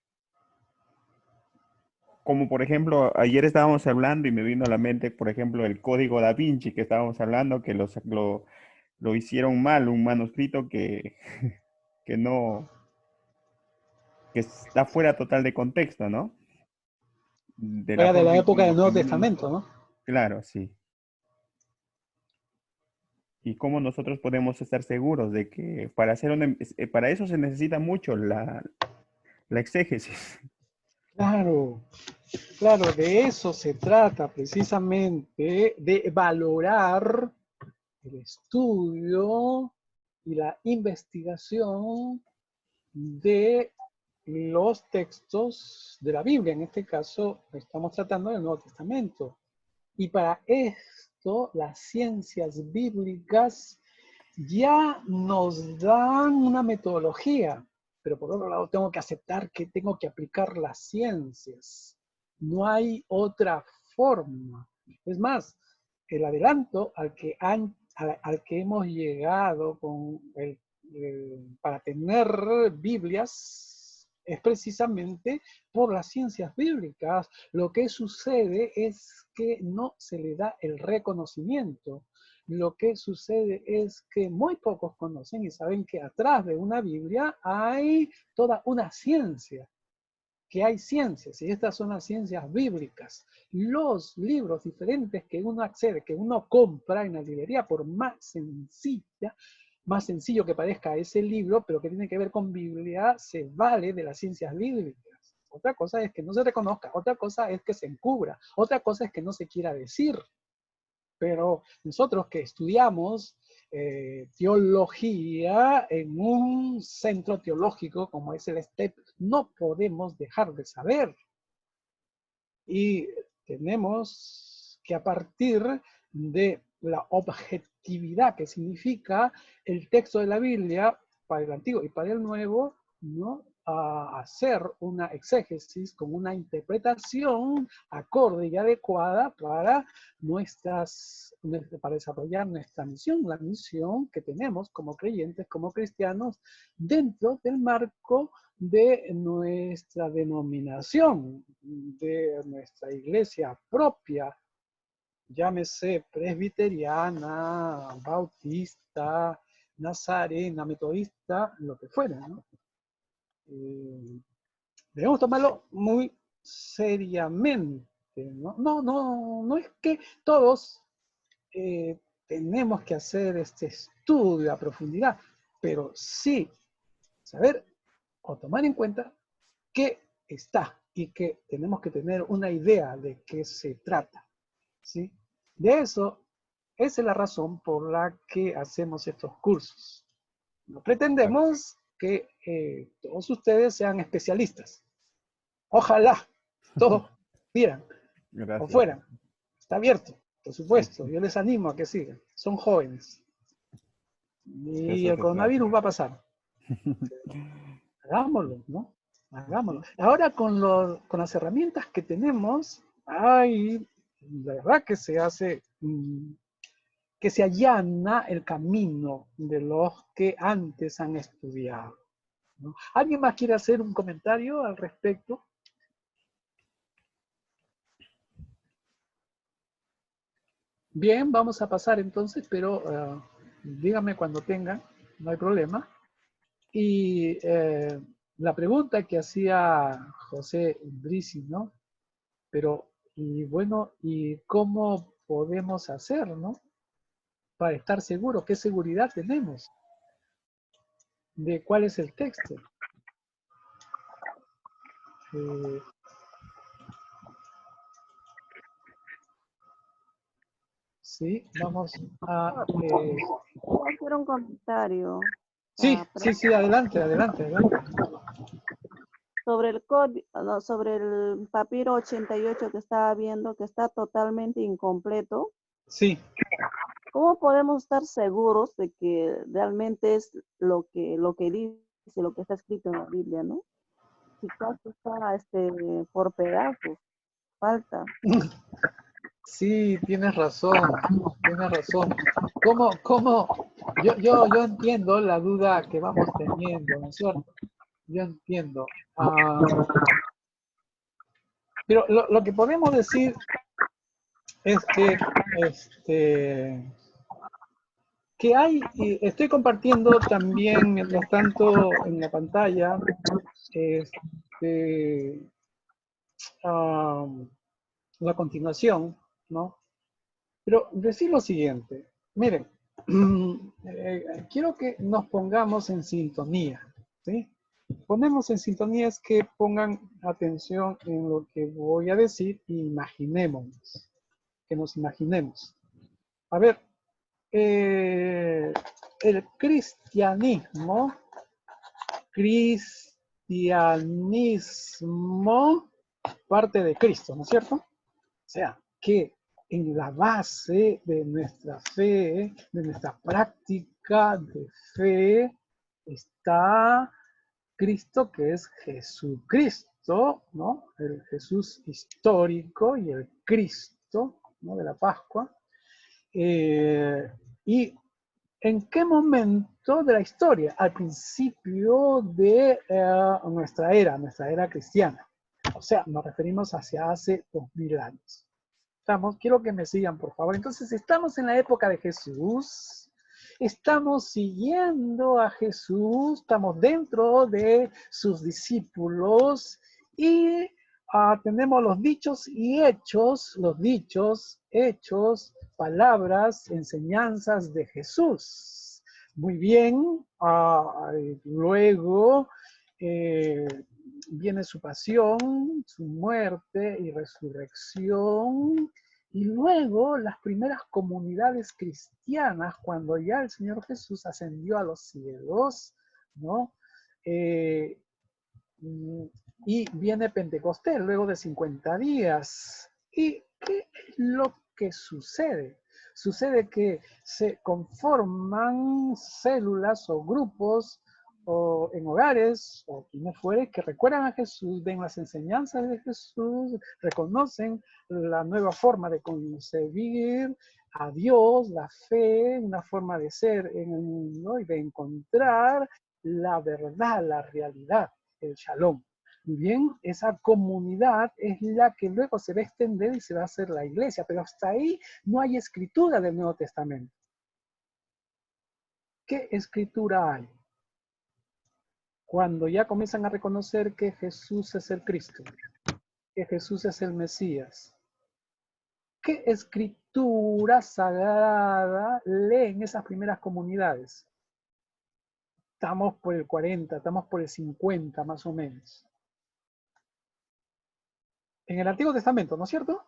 como por ejemplo, ayer estábamos hablando y me vino a la mente, por ejemplo, el código Da Vinci que estábamos hablando, que lo hicieron mal, un manuscrito que no, que está fuera total de contexto, ¿no? De la Fuera de la forma en época cómo del Nuevo escribieron. Testamento, ¿no? Claro, sí. Y cómo nosotros podemos estar seguros de que para eso se necesita mucho la exégesis. Claro, claro, de eso se trata precisamente, de valorar el estudio y la investigación de los textos de la Biblia. En este caso, estamos tratando del Nuevo Testamento. Y para esto, las ciencias bíblicas ya nos dan una metodología, pero por otro lado tengo que aceptar que tengo que aplicar las ciencias. No hay otra forma. Es más, el adelanto al que hemos llegado para tener Biblias es precisamente por las ciencias bíblicas. Lo que sucede es que no se le da el reconocimiento. Lo que sucede es que muy pocos conocen y saben que atrás de una Biblia hay toda una ciencia, que hay ciencias, y estas son las ciencias bíblicas. Los libros diferentes que uno accede, que uno compra en la librería, por más sencillo que parezca ese libro, pero que tiene que ver con Biblia, se vale de las ciencias bíblicas. Otra cosa es que no se reconozca, otra cosa es que se encubra, otra cosa es que no se quiera decir. Pero nosotros que estudiamos teología en un centro teológico como es el STEP, no podemos dejar de saber. Y tenemos que, a partir de la objetividad que significa el texto de la Biblia para el Antiguo y para el Nuevo, ¿no?, a hacer una exégesis con una interpretación acorde y adecuada para desarrollar nuestra misión, la misión que tenemos como creyentes, como cristianos, dentro del marco de nuestra denominación, de nuestra iglesia propia, llámese presbiteriana, bautista, nazarena, metodista, lo que fuera, ¿no? Debemos tomarlo muy seriamente, ¿no? No es que todos tenemos que hacer este estudio a profundidad, pero sí saber o tomar en cuenta qué está y que tenemos que tener una idea de qué se trata, ¿sí? De eso, esa es la razón por la que hacemos estos cursos. No pretendemos que todos ustedes sean especialistas. Ojalá todos vieran o fueran. Está abierto, por supuesto. Yo les animo a que sigan. Son jóvenes. Y el coronavirus va a pasar. Hagámoslo, ¿no? Hagámoslo. Ahora con las herramientas que tenemos, hay, la verdad que se hace, que se allana el camino de los que antes han estudiado, ¿no? ¿Alguien más quiere hacer un comentario al respecto? Bien, vamos a pasar entonces, pero díganme cuando tengan, no hay problema. Y la pregunta que hacía José Brisi, ¿no? Pero, y bueno, ¿y cómo podemos hacer, no? Para estar seguros, ¿qué seguridad tenemos de cuál es el texto? Sí, vamos a... Quiero hacer un comentario. Sí, adelante. Sobre el código, no, sobre el papiro 88 que estaba viendo, que está totalmente incompleto. Sí. ¿Cómo podemos estar seguros de que realmente es lo que dice, lo que está escrito en la Biblia, ¿no? Quizás está por pedazos, falta. Sí, tienes razón. ¿Cómo? Yo entiendo la duda que vamos teniendo, ¿no es cierto? Yo entiendo. Pero lo que podemos decir es que hay, y estoy compartiendo también, mientras tanto, en la pantalla, la continuación, ¿no? Pero decir lo siguiente, miren, quiero que nos pongamos en sintonía, ¿sí? Ponemos en sintonía es que pongan atención en lo que voy a decir y imaginémonos, que nos imaginemos. A ver, el cristianismo parte de Cristo, ¿no es cierto? O sea, que en la base de nuestra fe, de nuestra práctica de fe, está Cristo, que es Jesucristo, ¿no? El Jesús histórico y el Cristo, ¿no? De la Pascua. ¿Y en qué momento de la historia? Al principio de nuestra era cristiana. O sea, nos referimos hacia hace 2000 años. Quiero que me sigan, por favor. Entonces, estamos en la época de Jesús, estamos siguiendo a Jesús, estamos dentro de sus discípulos y tenemos los dichos y hechos, palabras, enseñanzas de Jesús. Muy bien, luego viene su pasión, su muerte y resurrección, y luego las primeras comunidades cristianas, cuando ya el Señor Jesús ascendió a los cielos, ¿no? Y viene Pentecostés, luego de 50 días. ¿Y qué es lo que sucede? Sucede que se conforman células o grupos o en hogares o quienes fuere que recuerdan a Jesús, ven las enseñanzas de Jesús, reconocen la nueva forma de concebir a Dios, la fe, una forma de ser en el mundo y de encontrar la verdad, la realidad, el shalom. Muy bien, esa comunidad es la que luego se va a extender y se va a hacer la iglesia, pero hasta ahí no hay escritura del Nuevo Testamento. ¿Qué escritura hay? Cuando ya comienzan a reconocer que Jesús es el Cristo, que Jesús es el Mesías. ¿Qué escritura sagrada leen esas primeras comunidades? Estamos por el 40, estamos por el 50 más o menos. En el Antiguo Testamento, ¿no es cierto?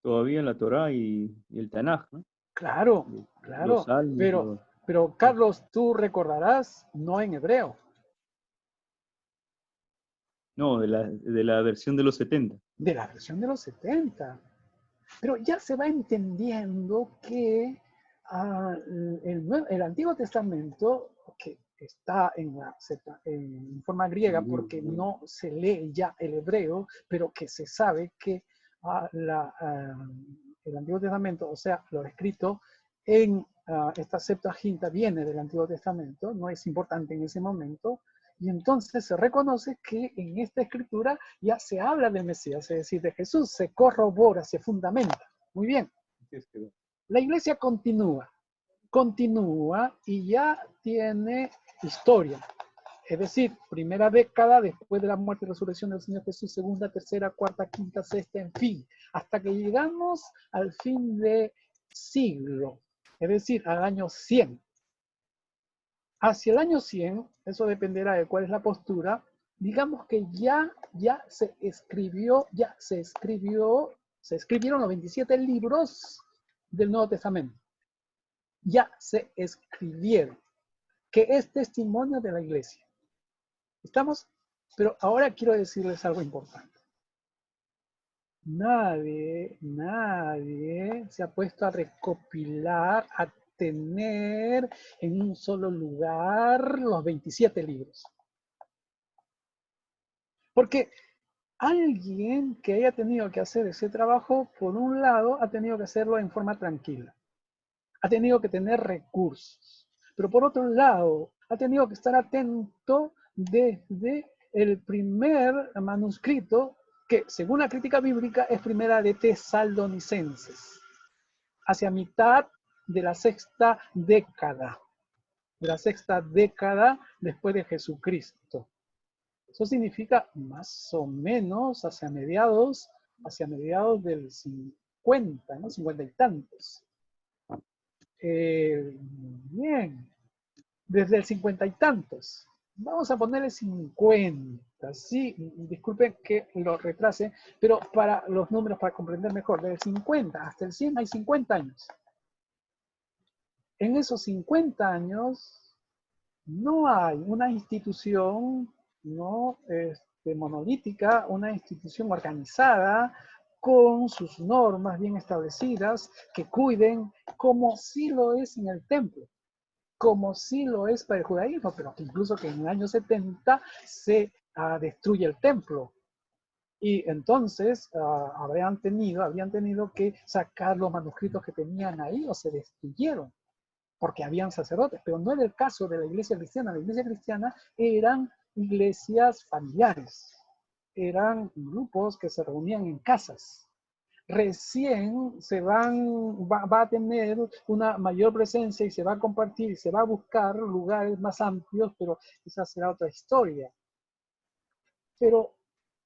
Todavía en la Torá y el Tanaj, ¿no? Claro, Los salmos, pero Carlos, tú recordarás, no en hebreo. No, de la versión de los 70. De la versión de los 70. Pero ya se va entendiendo que el Antiguo Testamento, que está en forma griega porque no se lee ya el hebreo, pero que se sabe que el Antiguo Testamento, o sea, lo escrito en esta Septuaginta viene del Antiguo Testamento, no es importante en ese momento, y entonces se reconoce que en esta escritura ya se habla del Mesías, es decir, de Jesús, se corrobora, se fundamenta. Muy bien. La iglesia continúa y ya tiene historia. Es decir, primera década después de la muerte y resurrección del Señor Jesús, segunda, tercera, cuarta, quinta, sexta, en fin, hasta que llegamos al fin de siglo, es decir, al año 100. Hacia el año 100, eso dependerá de cuál es la postura, digamos que ya se escribieron los 27 libros del Nuevo Testamento. Ya se escribieron, que es testimonio de la iglesia. ¿Estamos? Pero ahora quiero decirles algo importante. Nadie se ha puesto a recopilar, a tener en un solo lugar los 27 libros. Porque alguien que haya tenido que hacer ese trabajo, por un lado, ha tenido que hacerlo en forma tranquila. Ha tenido que tener recursos. Pero por otro lado, ha tenido que estar atento desde el primer manuscrito, que según la crítica bíblica es primera de Tesalonicenses, hacia mitad de la sexta década después de Jesucristo. Eso significa más o menos hacia mediados del 50, ¿no? 50 y tantos. Bien, desde el 50 y tantos. Vamos a ponerle 50, sí, disculpen que lo retrase, pero para los números, para comprender mejor, desde el 50 hasta el 100 hay 50 años. en esos 50 años no hay una institución no monolítica, una institución organizada con sus normas bien establecidas que cuiden, como sí lo es en el templo, como sí lo es para el judaísmo, pero que incluso que en el año 70 se destruye el templo. Y entonces habrían tenido que sacar los manuscritos que tenían ahí o se destruyeron porque habían sacerdotes, pero no era el caso de la iglesia cristiana. La iglesia cristiana eran iglesias familiares, eran grupos que se reunían en casas. Recién va a tener una mayor presencia y se va a compartir y se va a buscar lugares más amplios, pero esa será otra historia. Pero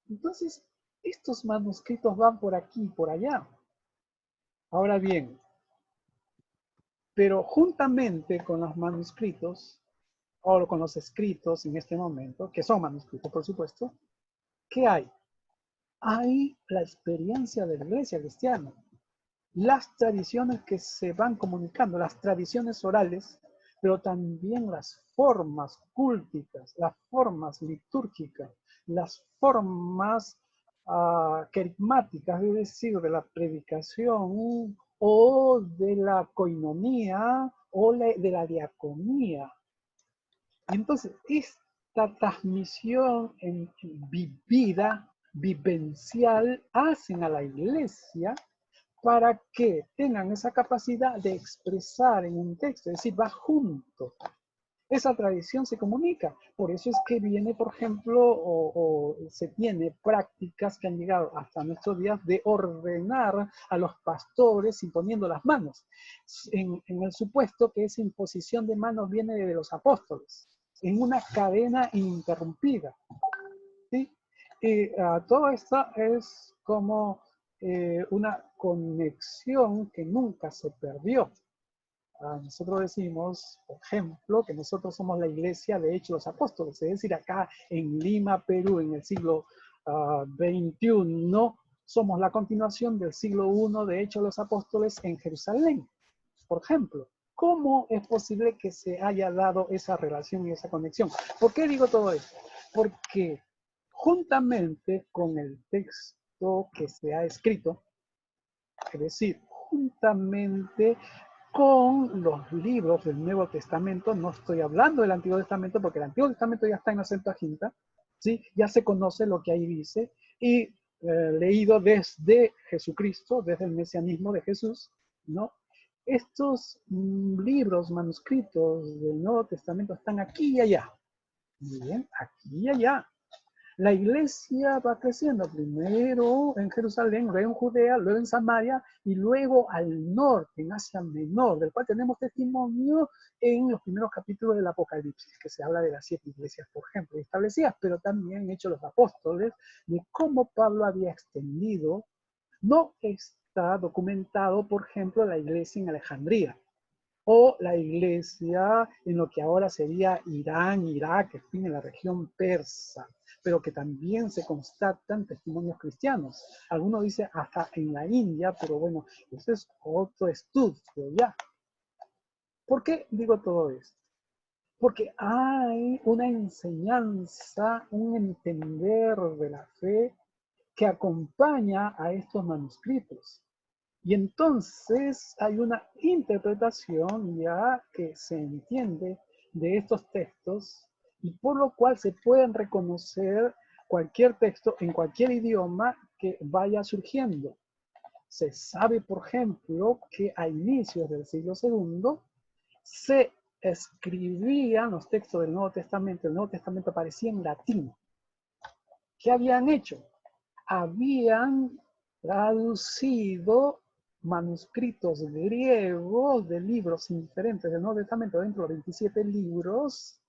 entonces estos manuscritos van por aquí y por allá. Ahora bien, pero juntamente con los manuscritos, o con los escritos en este momento, que son manuscritos, por supuesto, ¿qué hay? Hay la experiencia de la iglesia cristiana, las tradiciones que se van comunicando, las tradiciones orales, pero también las formas culticas, las formas litúrgicas, las formas carismáticas, es decir, de la predicación o de la coinonía o de la diaconía. Entonces, esta transmisión vivida, vivencial, hacen a la iglesia para que tengan esa capacidad de expresar en un texto, es decir, va junto. Esa tradición se comunica. Por eso es que viene, por ejemplo, o se tiene prácticas que han llegado hasta nuestros días de ordenar a los pastores imponiendo las manos, en el supuesto que esa imposición de manos viene de los apóstoles, en una cadena ininterrumpida. ¿Sí? Y todo esto es como una conexión que nunca se perdió. Nosotros decimos, por ejemplo, que nosotros somos la iglesia de Hechos de los Apóstoles, es decir, acá en Lima, Perú, en el siglo XXI, somos la continuación del siglo I de Hechos de los Apóstoles en Jerusalén, por ejemplo. ¿Cómo es posible que se haya dado esa relación y esa conexión? ¿Por qué digo todo esto? Porque juntamente con el texto que se ha escrito, es decir, juntamente con los libros del Nuevo Testamento, no estoy hablando del Antiguo Testamento porque el Antiguo Testamento ya está en la Septuaginta, ¿sí? Ya se conoce lo que ahí dice, y leído desde Jesucristo, desde el mesianismo de Jesús, ¿no? Estos libros, manuscritos del Nuevo Testamento están aquí y allá. Bien, aquí y allá. La iglesia va creciendo primero en Jerusalén, luego en Judea, luego en Samaria y luego al norte, en Asia Menor, del cual tenemos testimonio en los primeros capítulos del Apocalipsis, que se habla de las 7 iglesias, por ejemplo, establecidas, pero también Hechos de los Apóstoles, de cómo Pablo había extendido. No está documentado, por ejemplo, la iglesia en Alejandría, o la iglesia en lo que ahora sería Irán, Irak, en fin, en la región persa, pero que también se constatan testimonios cristianos. Algunos dicen hasta en la India, pero bueno, ese es otro estudio ya. ¿Por qué digo todo esto? Porque hay una enseñanza, un entender de la fe que acompaña a estos manuscritos. Y entonces hay una interpretación ya que se entiende de estos textos y por lo cual se pueden reconocer cualquier texto en cualquier idioma que vaya surgiendo. Se sabe, por ejemplo, que a inicios del siglo II se escribían los textos del Nuevo Testamento. El Nuevo Testamento aparecía en latín. ¿Qué habían hecho? Habían traducido manuscritos griegos de libros indiferentes del Nuevo Testamento, dentro de 27 libros,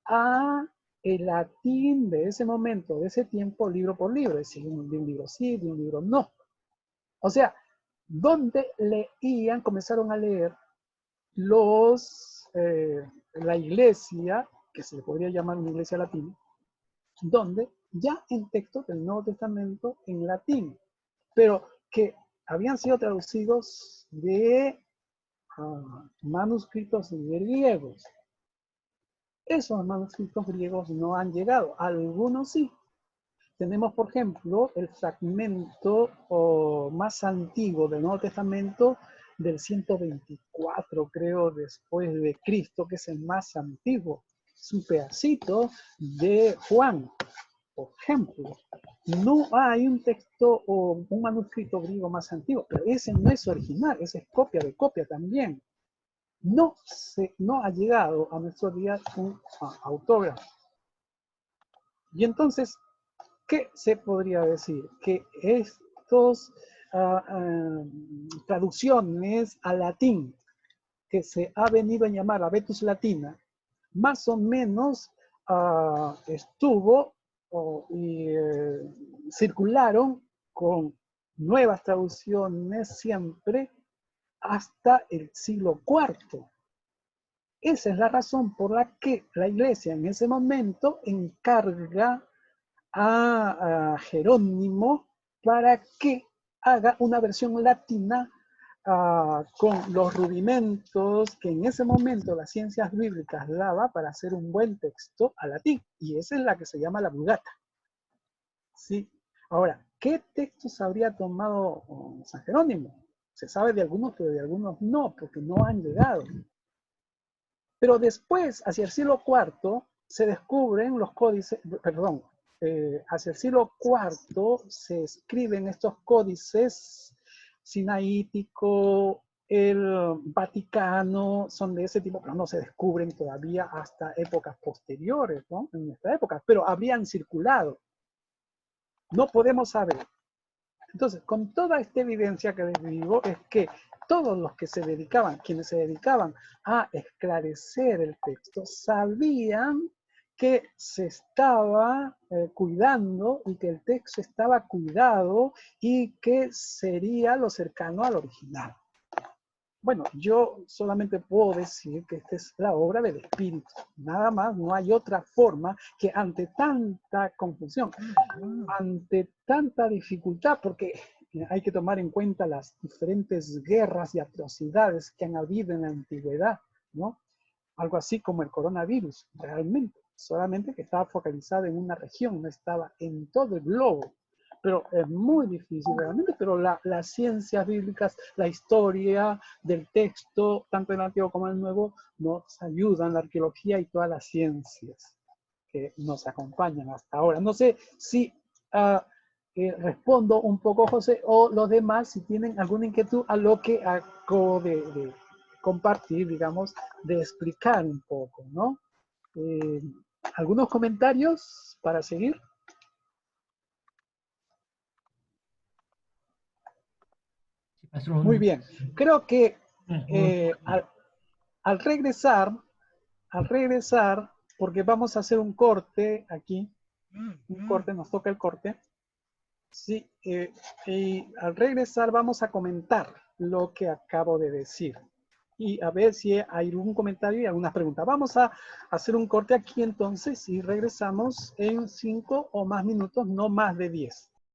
a el latín de ese momento, de ese tiempo, libro por libro, es decir, de un libro sí, de un libro no. O sea, donde leían, comenzaron a leer la iglesia, que se le podría llamar una iglesia latina, donde ya en textos del Nuevo Testamento en latín, pero que habían sido traducidos de manuscritos griegos. Esos manuscritos griegos no han llegado, algunos sí. Tenemos, por ejemplo, el fragmento más antiguo del Nuevo Testamento del 124, creo, después de Cristo, que es el más antiguo. Es un pedacito de Juan, por ejemplo. No hay un texto o un manuscrito griego más antiguo, pero ese no es original, ese es copia de copia también. No ha llegado a nuestros días un autógrafo. Y entonces, ¿qué se podría decir? Que estos traducciones al latín, que se ha venido a llamar la Vetus Latina, más o menos estuvo y circularon con nuevas traducciones siempre hasta el siglo IV. Esa es la razón por la que la Iglesia en ese momento encarga a Jerónimo para que haga una versión latina con los rudimentos que en ese momento las ciencias bíblicas daba para hacer un buen texto a latín. Y esa es la que se llama la Vulgata. ¿Sí? Ahora, ¿qué textos habría tomado San Jerónimo? Se sabe de algunos, pero de algunos no, porque no han llegado. Pero después, hacia el siglo IV, se descubren los códices, perdón, hacia el siglo IV se escriben estos códices sinaítico, el Vaticano, son de ese tipo, pero no se descubren todavía hasta épocas posteriores, ¿no? En nuestra época, pero habrían circulado. No podemos saber. Entonces, con toda esta evidencia que les digo, es que todos los que se dedicaban, quienes se dedicaban a esclarecer el texto, sabían que se estaba cuidando y que el texto estaba cuidado y que sería lo cercano al original. Bueno, yo solamente puedo decir que esta es la obra del Espíritu. Nada más, no hay otra forma que ante tanta confusión, ante tanta dificultad, porque hay que tomar en cuenta las diferentes guerras y atrocidades que han habido en la antigüedad, ¿no? Algo así como el coronavirus, realmente. Solamente que estaba focalizado en una región, no estaba en todo el globo. Pero es muy difícil realmente, pero las ciencias bíblicas, la historia del texto, tanto en el Antiguo como en el Nuevo, nos ayudan, la arqueología y todas las ciencias que nos acompañan hasta ahora. No sé si respondo un poco, José, o los demás, si tienen alguna inquietud a lo que acabo de compartir, digamos, de explicar un poco, ¿no? ¿Algunos comentarios para seguir? Muy bien. Creo que al regresar, porque vamos a hacer un corte aquí, un corte, nos toca el corte, sí, y al regresar vamos a comentar lo que acabo de decir y a ver si hay algún comentario y algunas preguntas. Vamos a hacer un corte aquí entonces y regresamos en 5 o más minutos, no más de 10.